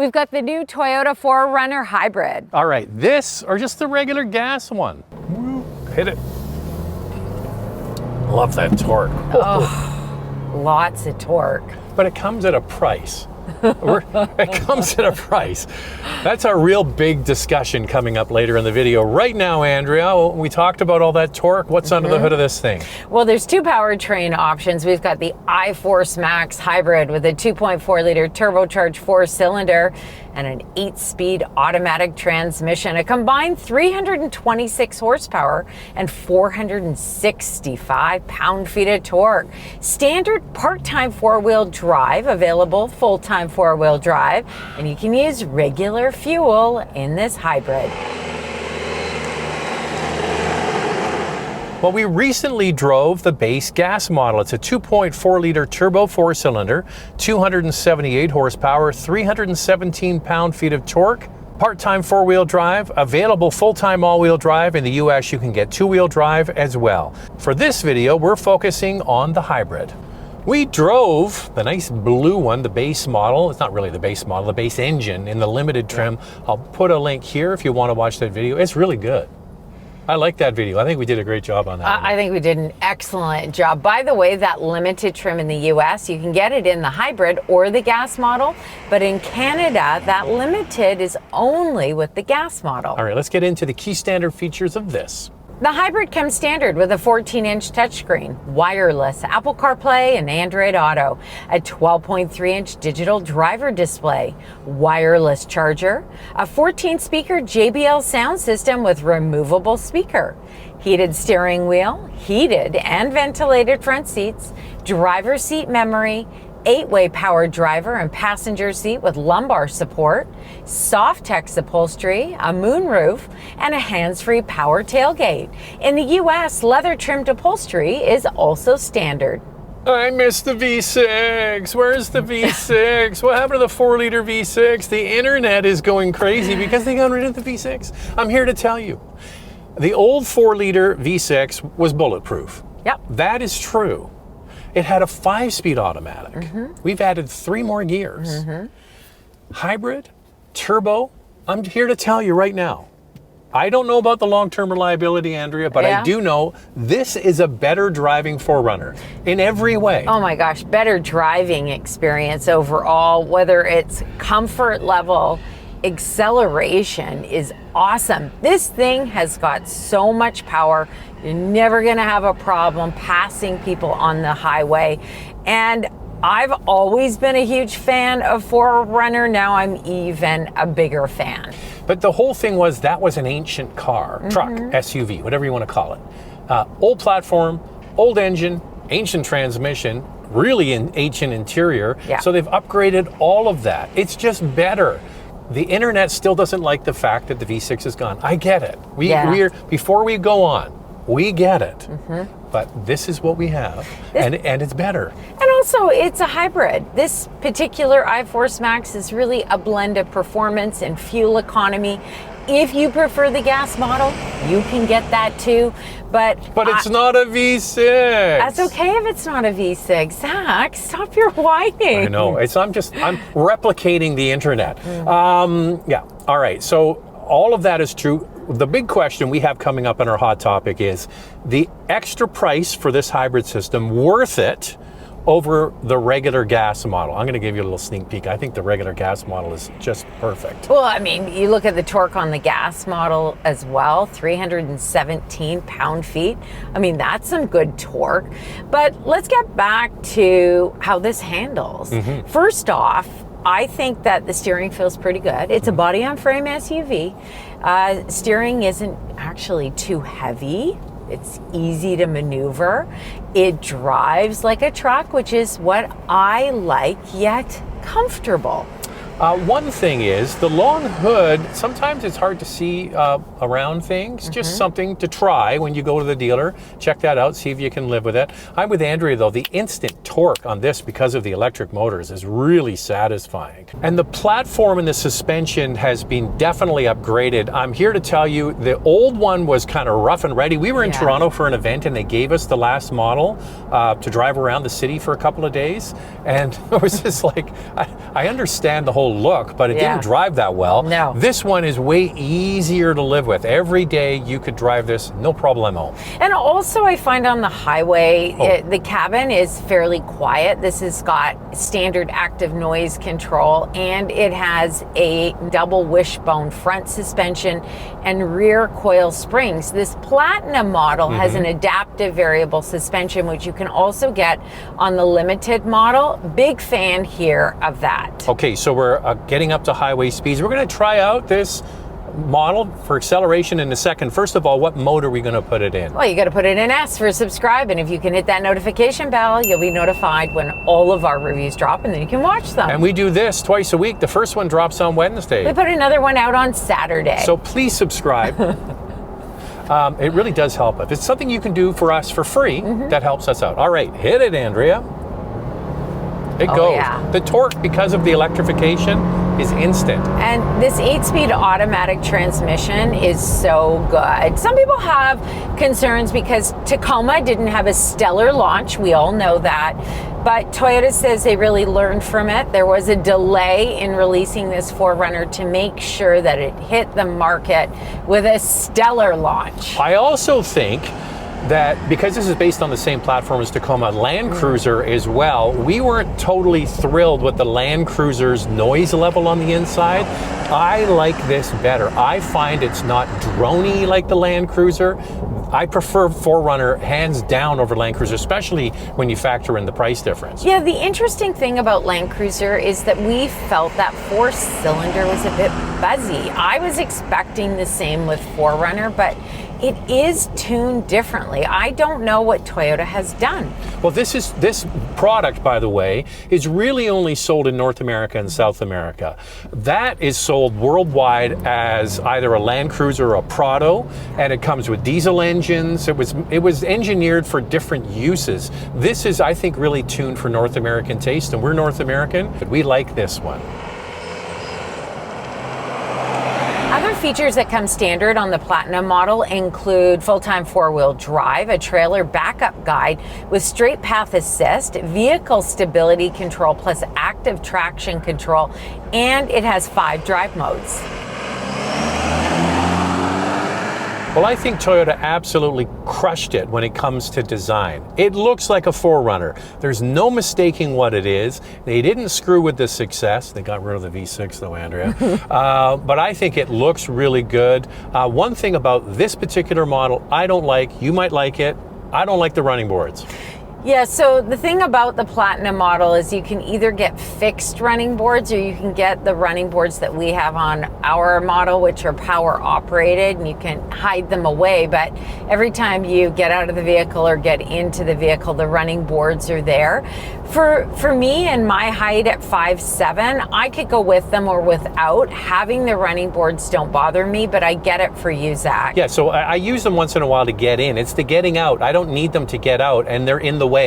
We've got the new Toyota 4Runner hybrid. All right, this or just the regular gas one? Hit it. Love that torque. Oh, lots of torque. But it comes at a price. It comes at a price. That's a real big discussion coming up later in the video. Right now, Andrea, we talked about all that torque. What's under the hood of this thing? Well, there's two powertrain options. We've got the iForce Max hybrid with a 2.4 liter turbocharged 4-cylinder and an 8-speed automatic transmission, a combined 326 horsepower and 465 pound-feet of torque. Standard part-time 4-wheel drive, available full-time 4-wheel drive, and you can use regular fuel in this hybrid. Well, we recently drove the base gas model. It's a 2.4 liter turbo 4-cylinder, 278 horsepower, 317 pound-feet of torque, part-time 4-wheel drive, available full-time all-wheel drive. In the US, you can get 2-wheel drive as well. For this video, we're focusing on the hybrid. We drove the nice blue one, the base model. It's not really the base model, the base engine in the limited trim. I'll put a link here if you want to watch that video. It's really good. I like that video. I think we did a great job on that. I think we did an excellent job. By the way, that limited trim in the US, you can get it in the hybrid or the gas model, but in Canada, that limited is only with the gas model. All right, let's get into the key standard features of this. The hybrid comes standard with a 14-inch touchscreen, wireless Apple Carplay and Android Auto, a 12.3-inch digital driver display, wireless charger, a 14-speaker JBL sound system with removable speaker, heated steering wheel, heated and ventilated front seats, driver's seat memory, 8-way power driver and passenger seat with lumbar support, SofTex upholstery, a moonroof, and a hands-free power tailgate. In the US, leather-trimmed upholstery is also standard. I missed the V6. Where's the V6? What happened to the 4-liter V6? The internet is going crazy because they got rid of the V6. I'm here to tell you. The old 4-liter V6 was bulletproof. Yep. That is true. It had a 5-speed automatic. We've added 3 more gears. Hybrid, turbo, I'm here to tell you right now. I don't know about the long-term reliability, Andrea, but I do know this is a better driving 4Runner in every way. Oh my gosh, better driving experience overall, whether it's comfort level, acceleration is awesome. This thing has got so much power. You're never going to have a problem passing people on the highway. And I've always been a huge fan of 4Runner. Now I'm even a bigger fan. But the whole thing was that was an ancient car, truck, SUV, whatever you want to call it. Old platform, old engine, ancient transmission, really an ancient interior. So they've upgraded all of that. It's just better. The internet still doesn't like the fact that the V6 is gone. I get it. We're before we go on, we get it. But this is what we have, and it's better. And also, it's a hybrid. This particular iForce Max is really a blend of performance and fuel economy. If you prefer the gas model, you can get that too. But it's not a V6. That's okay if it's not a V6. Zach, stop your whining. I know. I'm replicating the internet. Yeah. All right. So all of that is true. The big question we have coming up in our hot topic is the extra price for this hybrid system worth it over the regular gas model? I'm going to give you a little sneak peek. I think the regular gas model is just perfect. Well, I mean, you look at the torque on the gas model as well, 317 pound-feet. I mean, that's some good torque. But let's get back to how this handles. First off, I think that the steering feels pretty good. It's a body-on-frame SUV. Steering isn't actually too heavy. It's easy to maneuver. It drives like a truck, which is what I like, yet comfortable. One thing is the long hood, sometimes it's hard to see around things. Just something to try when you go to the dealer. Check that out, see if you can live with it. I'm with Andrea though, the instant torque on this because of the electric motors is really satisfying. And the platform and the suspension has been definitely upgraded. I'm here to tell you the old one was kind of rough and ready. We were in Toronto for an event and they gave us the last model to drive around the city for a couple of days. And it was just like, I understand the whole old look, but it didn't drive that well. No. This one is way easier to live with. Every day you could drive this, no problemo. And also I find on the highway, the cabin is fairly quiet. This has got standard active noise control, and it has a double wishbone front suspension and rear coil springs. This Platinum model has an adaptive variable suspension, which you can also get on the Limited model. Big fan here of that. Okay, so we're getting up to highway speeds. We're going to try out this model for acceleration in a second. First of all, what mode are we going to put it in? Well, you got to put it in S for subscribe, and if you can hit that notification bell, you'll be notified when all of our reviews drop, and then you can watch them. And we do this twice a week. The first one drops on Wednesday. We put another one out on Saturday. So please subscribe. It really does help. If it's something you can do for us for free, that helps us out. All right, hit it, Andrea. It goes. Yeah. The torque, because of the electrification, is instant. And this 8-speed automatic transmission is so good. Some people have concerns because Tacoma didn't have a stellar launch. We all know that. But Toyota says they really learned from it. There was a delay in releasing this 4Runner to make sure that it hit the market with a stellar launch. I also think that because this is based on the same platform as Tacoma Land Cruiser as well, we weren't totally thrilled with the Land Cruiser's noise level on the inside. I like this better. I find it's not droney like the Land Cruiser. I prefer 4Runner hands down over Land Cruiser, especially when you factor in the price difference. Yeah, the interesting thing about Land Cruiser is that we felt that 4-cylinder was a bit buzzy. I was expecting the same with 4Runner, but it is tuned differently. I don't know what Toyota has done. Well, this product, by the way, is really only sold in North America and South America. That is sold worldwide as either a Land Cruiser or a Prado, and it comes with diesel engines. It was engineered for different uses. This is, I think, really tuned for North American taste, and we're North American, but we like this one. Other features that come standard on the Platinum model include full-time 4-wheel drive, a trailer backup guide with straight path assist, vehicle stability control plus active traction control, and it has 5 drive modes. Well, I think Toyota absolutely crushed it when it comes to design. It looks like a 4Runner. There's no mistaking what it is. They didn't screw with the success. They got rid of the V6 though, Andrea. But I think it looks really good. One thing about this particular model I don't like, you might like it, I don't like the running boards. Yeah, so the thing about the Platinum model is you can either get fixed running boards or you can get the running boards that we have on our model, which are power operated, and you can hide them away. But every time you get out of the vehicle or get into the vehicle, the running boards are there. For me and my height at 5'7", I could go with them or without. Having the running boards don't bother me, but I get it for you, Zach. Yeah, so I use them once in a while to get in. It's the getting out. I don't need them to get out, and they're in the way.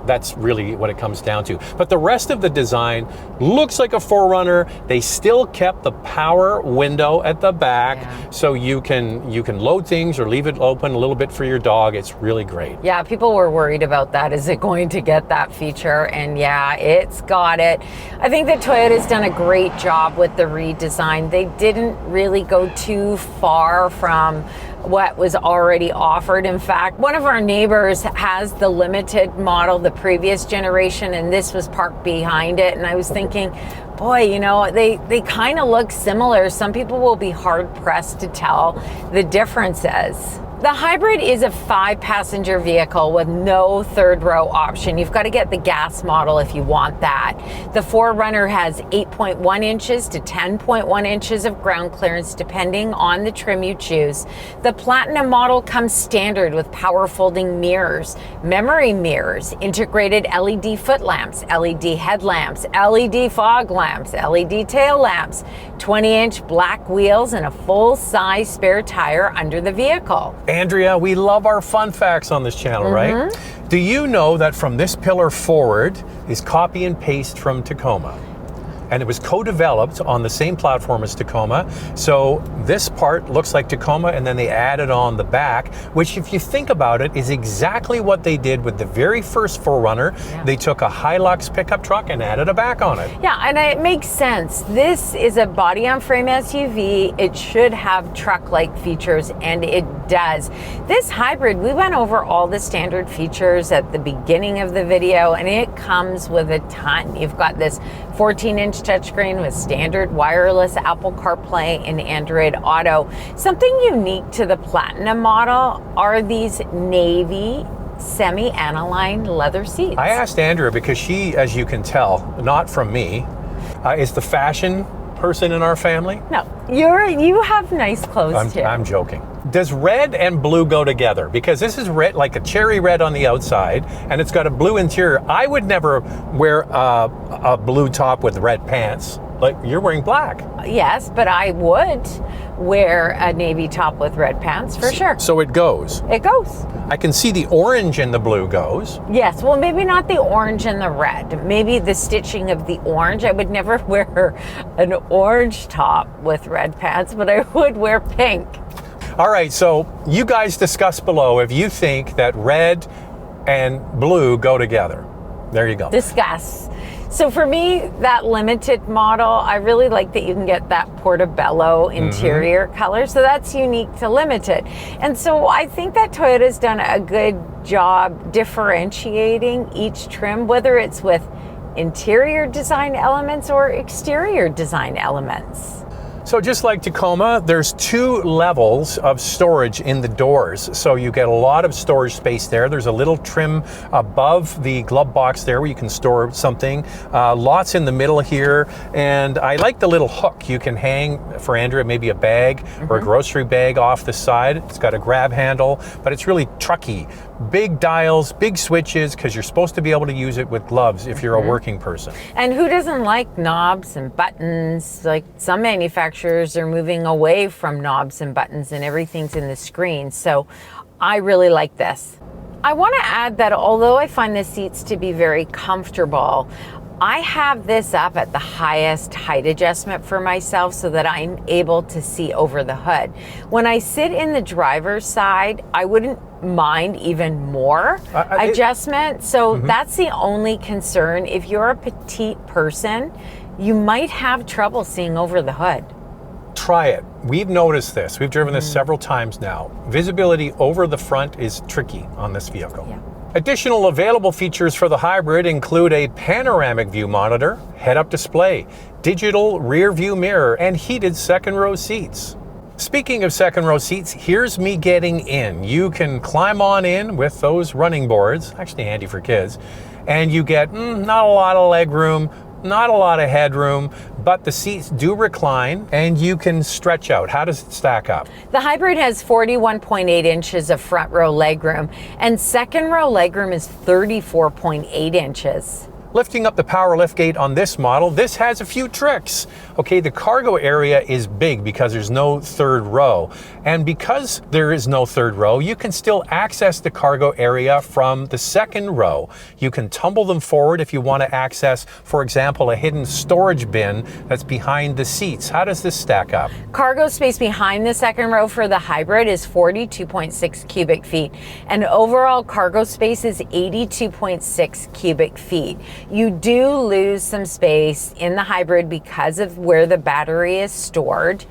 That's really what it comes down to. But the rest of the design looks like a 4Runner. They still kept the power window at the back, so you can load things or leave it open a little bit for your dog. It's really great. Yeah, people were worried about that. Is it going to get that feature? And yeah, it's got it. I think that Toyota's done a great job with the redesign. They didn't really go too far from what was already offered. In fact, one of our neighbors has the Limited model, the previous generation, and this was parked behind it. And I was thinking, boy, you know, they kind of look similar. Some people will be hard pressed to tell the differences. The hybrid is a 5-passenger vehicle with no third row option. You've got to get the gas model if you want that. The 4Runner has 8.1 inches to 10.1 inches of ground clearance depending on the trim you choose. The Platinum model comes standard with power folding mirrors, memory mirrors, integrated LED foot lamps, LED headlamps, LED fog lamps, LED tail lamps, 20-inch black wheels, and a full-size spare tire under the vehicle. Andrea, we love our fun facts on this channel, right? Do you know that from this pillar forward is copy and paste from Tacoma? and it was co-developed on the same platform as Tacoma. So this part looks like Tacoma, and then they added on the back, which if you think about it is exactly what they did with the very first 4Runner. Yeah. They took a Hilux pickup truck and added a back on it. Yeah, and it makes sense. This is a body-on-frame SUV. It should have truck-like features, and it does. This hybrid, we went over all the standard features at the beginning of the video, and it comes with a ton. You've got this 14-inch touchscreen with standard wireless Apple Carplay and Android Auto. Something unique to the Platinum model are these navy semi-aniline leather seats. I asked Andrea because she, as you can tell, not from me, is the fashion person in our family. No, you have nice clothes too. I'm joking. Does red and blue go together? Because this is red, like a cherry red on the outside, and it's got a blue interior. I would never wear a blue top with red pants. Like, you're wearing black. Yes, but I would wear a navy top with red pants for sure. So it goes. It goes. I can see the orange and the blue goes. Yes, well, maybe not the orange and the red. Maybe the stitching of the orange. I would never wear an orange top with red pants, but I would wear pink. All right, so you guys discuss below if you think that red and blue go together. There you go. Discuss. So for me, that limited model, I really like that you can get that portobello interior color. So that's unique to limited. And so I think that Toyota's done a good job differentiating each trim, whether it's with interior design elements or exterior design elements. So just like Tacoma, there's 2 levels of storage in the doors. So you get a lot of storage space there. There's a little trim above the glove box there where you can store something. Lots in the middle here. And I like the little hook. You can hang, for Andrea, maybe a bag or a grocery bag off the side. It's got a grab handle, but it's really trucky. Big dials, big switches, because you're supposed to be able to use it with gloves if you're a working person. And who doesn't like knobs and buttons? Like, some manufacturers are moving away from knobs and buttons and everything's in the screen. So I really like this. I want to add that although I find the seats to be very comfortable, I have this up at the highest height adjustment for myself so that I'm able to see over the hood. When I sit in the driver's side, I wouldn't mind even more adjustment. So that's the only concern. If you're a petite person, you might have trouble seeing over the hood. Try it. We've noticed this. We've driven this several times now. Visibility over the front is tricky on this vehicle. Yeah. Additional available features for the hybrid include a panoramic view monitor, head-up display, digital rear view mirror, and heated second row seats. Speaking of second row seats, here's me getting in. You can climb on in with those running boards, actually handy for kids, and you get not a lot of leg room, not a lot of headroom, but the seats do recline and you can stretch out. How does it stack up? The hybrid has 41.8 inches of front row legroom, and second row legroom is 34.8 inches. Lifting up the power liftgate on this model, this has a few tricks. Okay, the cargo area is big because there's no third row. And because there is no third row, you can still access the cargo area from the second row. You can tumble them forward if you want to access, for example, a hidden storage bin that's behind the seats. How does this stack up? Cargo space behind the second row for the hybrid is 42.6 cubic feet, and overall cargo space is 82.6 cubic feet. You do lose some space in the hybrid because of where the battery is stored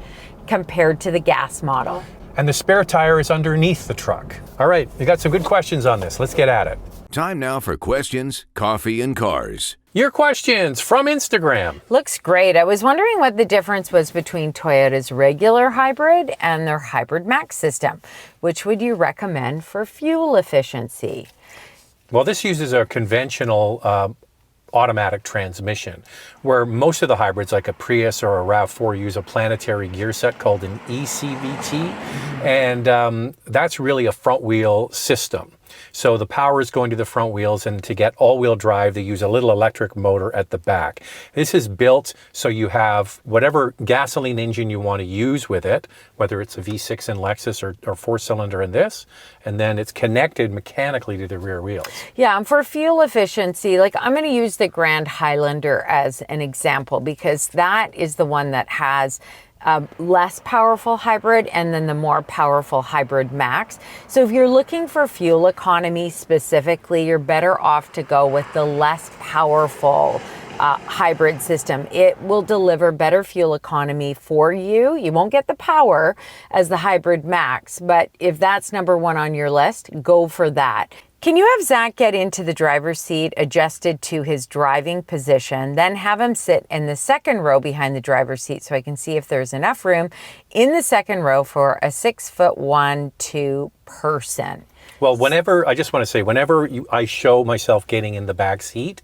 compared to the gas model. And the spare tire is underneath the truck. All right, we got some good questions on this. Let's get at it. Time now for questions, coffee, and cars. Your questions from Instagram. Looks great. I was wondering what the difference was between Toyota's regular hybrid and their Hybrid Max system. Which would you recommend for fuel efficiency? Well, this uses a conventional automatic transmission, where most of the hybrids like a Prius or a RAV4 use a planetary gear set called an ECVT, and that's really a front wheel system. So the power is going to the front wheels, and to get all-wheel drive, they use a little electric motor at the back. This is built so you have whatever gasoline engine you want to use with it, whether it's a V6 in Lexus or four-cylinder in this, and then it's connected mechanically to the rear wheels. Yeah, and for fuel efficiency, like I'm going to use the Grand Highlander as an example because that is the one that has less powerful hybrid and then the more powerful hybrid max. So if you're looking for fuel economy specifically, you're better off to go with the less powerful hybrid system. It will deliver better fuel economy for you. You won't get the power as the hybrid max, but if that's number one on your list, go for that. Can you have Zach get into the driver's seat adjusted to his driving position, then have him sit in the second row behind the driver's seat so I can see if there's enough room in the second row for a 6'1", 2 person? Well, whenever I show myself getting in the back seat,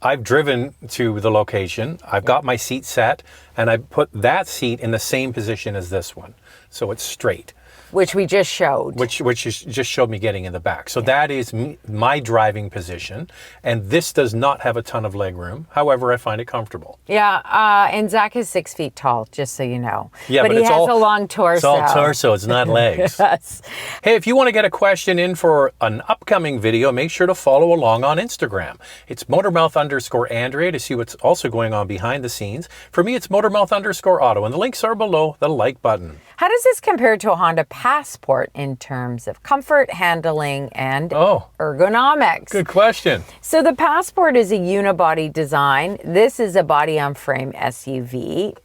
I've driven to the location, I've got my seat set, and I put that seat in the same position as this one. So it's straight. Which we just showed. Which just showed me getting in the back. So that is my driving position. And this does not have a ton of leg room. However, I find it comfortable. Yeah, and Zach is 6 feet tall, just so you know. Yeah, but he has a long torso. It's all torso, it's not legs. Yes. Hey, if you want to get a question in for an upcoming video, make sure to follow along on Instagram. It's Motormouth_Andrea to see what's also going on behind the scenes. For me, it's Motormouth_Auto, and the links are below the like button. How does this compare to a Honda Passport in terms of comfort, handling, and ergonomics? Good question. So the Passport is a unibody design. This is a body-on-frame SUV.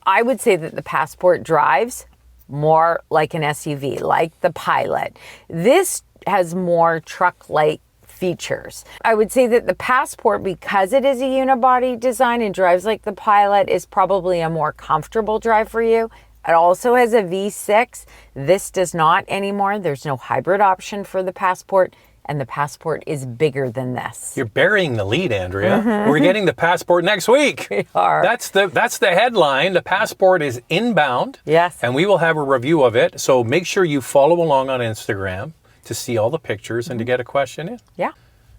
I would say that the Passport drives more like an SUV, like the Pilot. This has more truck-like features. I would say that the Passport, because it is a unibody design and drives like the Pilot, is probably a more comfortable drive for you. It also has a V6. This does not anymore. There's no hybrid option for the Passport, and the Passport is bigger than this. You're burying the lead, Andrea. We're getting the Passport next week. We are. That's the headline. The Passport is inbound. Yes. And we will have a review of it. So make sure you follow along on Instagram to see all the pictures and to get a question in. Yeah.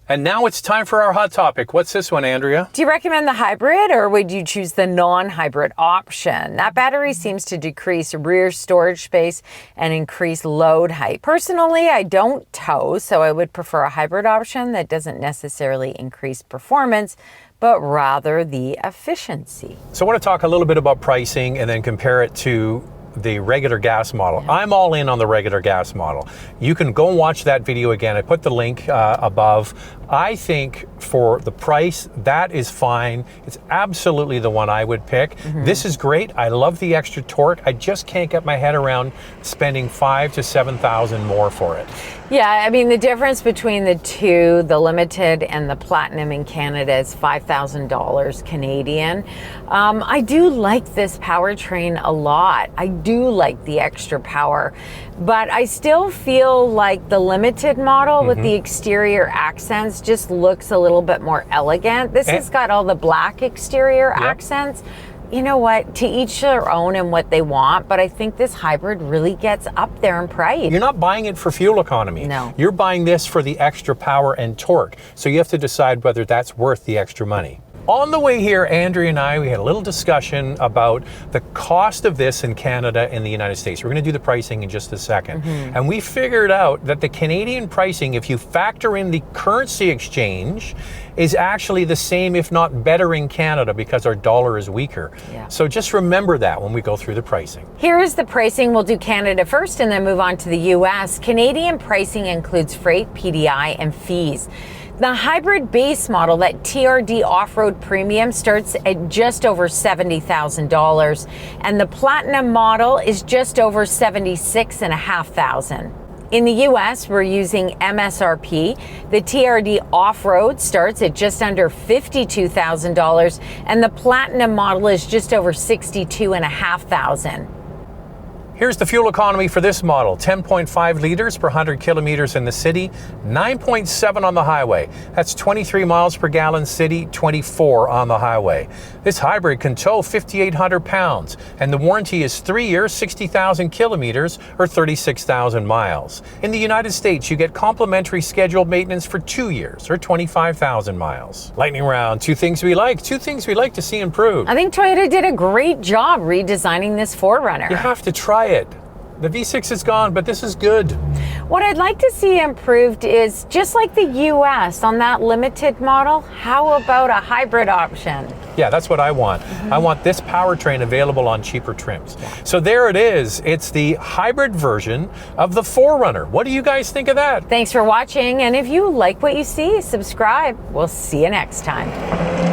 And now it's time for our hot topic. What's this one, Andrea? Do you recommend the hybrid or would you choose the non-hybrid option? That battery seems to decrease rear storage space and increase load height. Personally, I don't tow, so I would prefer a hybrid option that doesn't necessarily increase performance, but rather the efficiency. So I want to talk a little bit about pricing and then compare it to the regular gas model. Yeah. I'm all in on the regular gas model. You can go and watch that video again. I put the link above. I think for the price, that is fine. It's absolutely the one I would pick. This is great. I love the extra torque. I just can't get my head around spending $5,000 to $7,000 more for it. Yeah, I mean, the difference between the two, the Limited and the Platinum in Canada, is $5,000 Canadian. I do like this powertrain a lot. I do like the extra power, but I still feel like the Limited model with the exterior accents just looks a little bit more elegant. This has got all the black exterior accents. You know what, to each their own and what they want, but I think this hybrid really gets up there in price. You're not buying it for fuel economy. No. You're buying this for the extra power and torque. So you have to decide whether that's worth the extra money. On the way here, Andrea and I, we had a little discussion about the cost of this in Canada and the United States. We're going to do the pricing in just a second. And we figured out that the Canadian pricing, if you factor in the currency exchange, is actually the same, if not better, in Canada because our dollar is weaker. Yeah. So just remember that when we go through the pricing. Here is the pricing. We'll do Canada first and then move on to the US. Canadian pricing includes freight, PDI, and fees. The hybrid base model, that TRD off-road premium, starts at just over $70,000, and the Platinum model is just over $76,500. In the US, we're using MSRP. The TRD off-road starts at just under $52,000, and the Platinum model is just over $62,500. Here's the fuel economy for this model. 10.5 liters per 100 kilometers in the city, 9.7 on the highway. That's 23 miles per gallon city, 24 on the highway. This hybrid can tow 5,800 pounds, and the warranty is 3 years, 60,000 kilometers, or 36,000 miles. In the United States, you get complimentary scheduled maintenance for 2 years, or 25,000 miles. Lightning round, two things we like to see improved. I think Toyota did a great job redesigning this 4Runner. You have to try it. The V6 is gone, but this is good. What I'd like to see improved is, just like the US on that limited model, how about a hybrid option? Yeah, that's what I want. I want this powertrain available on cheaper trims. So there it is. It's the hybrid version of the 4Runner. What do you guys think of that? Thanks for watching, and if you like what you see, subscribe. We'll see you next time.